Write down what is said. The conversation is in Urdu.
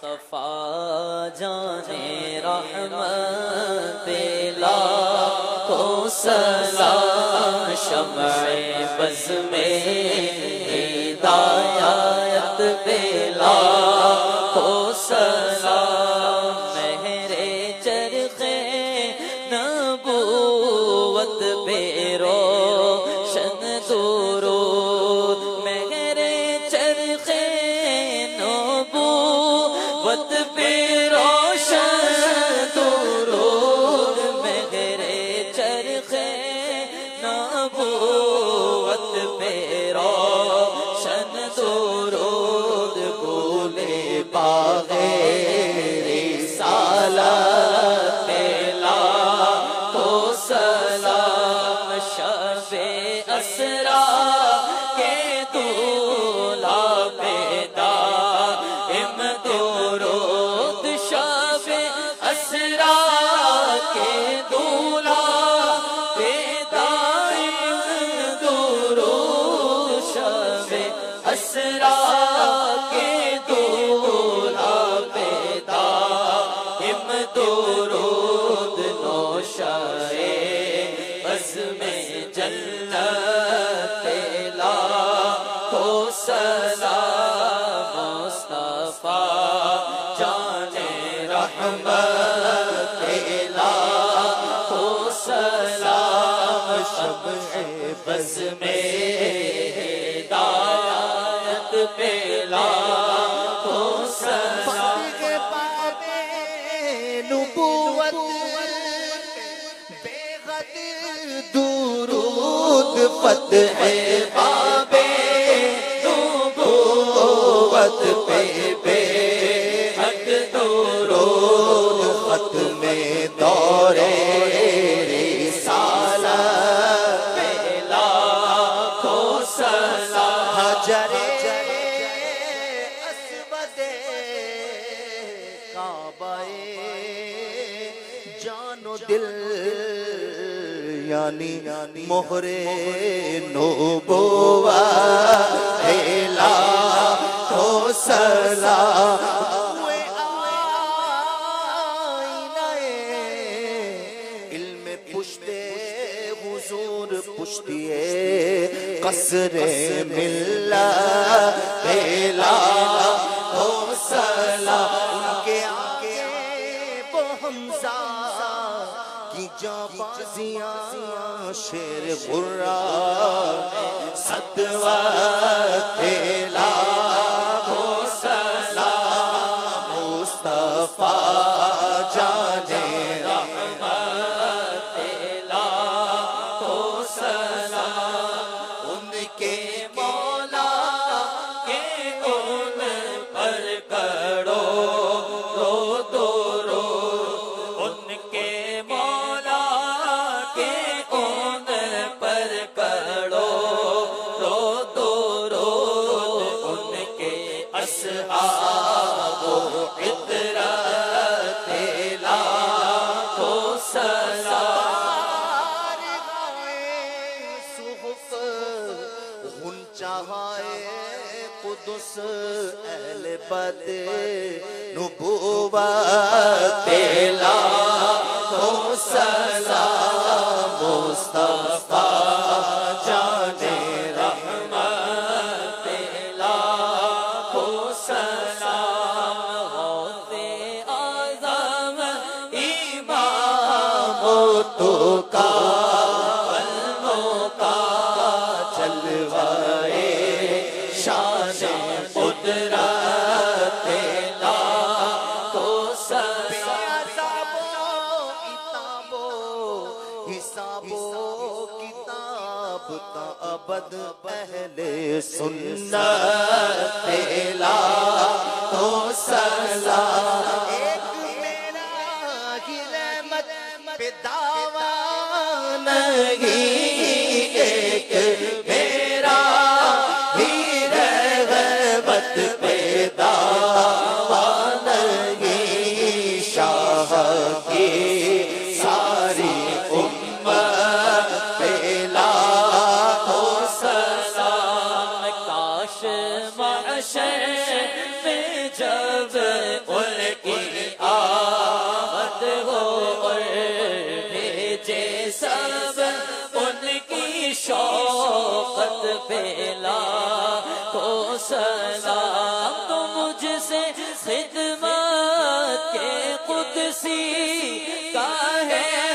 مصطفیٰ جانے رحمت لاکھوں سلام، شمع بز میں ہدایت پہ لاکھوں سلام، مہر چرخ نبوت پہ روشن درود، مہر چرخ نبوت پہ روشن درود، مہر چرخ نبوت پہ روشن درود، گلے باغ رسالت پہ لاکھوں سلام، شب اسرا کے دولہا پہ دائم درود، شب اسرا کے دولہا پہ دائم درود، شب اسرا کے دولہا پہ دائم درود، نوشائے بزم جنت پہ لاکھوں سلام، مصطفیٰ جانے رحمت پہ لاکھوں سلام، شمع بزم ہدایت پہ لاکھوں سلام، نبوت بے حد درود، فتح باب نبوت پہ بے حد درود، ختم دور رسالت پہ لاکھوں سلام، حجر اسود کعبہ جان و دل یعنی مہر نبوت لاکھوں سلام، ہوئے آئینہ علم پشت حضور، پشتیے قصر ملت پہ لاکھوں سلام، ان کے آگے وہ حمزہ کی جانبازیاں، شیر غرہ صدوت پہ لاکھوں سلام، مصطفیٰ جانے رحمت پہ لاکھوں سلام، ان کے مولا کے ان پر کرو رو درود، ان کے مولا کے ان پر کرو رو درود، ان کے اصحاب و عطرت پہ لاکھوں سلام، صحف غنچہائے قدس اہل بد نبوت پہ لاکھوں سلام، مصطفیٰ جانے رحمت پہ لاکھوں سلام، غوث اعظم امام تو کا علموں کا جلوائے شان قدرت پہ لاکھوں سلام، حساب و کتاب تا ابد اہل سنت پہ لاکھوں سلام، ایک میرا ہی رحمت پہ دعویٰ نہیں، ایک میرا ہی رحمت پہ دعویٰ نہیں، شاہ کی ساری امت پہ لاکھوں سلام، کاش معشر میں جب سلام تو مجھ سے خدمت کے قدسی کا ہے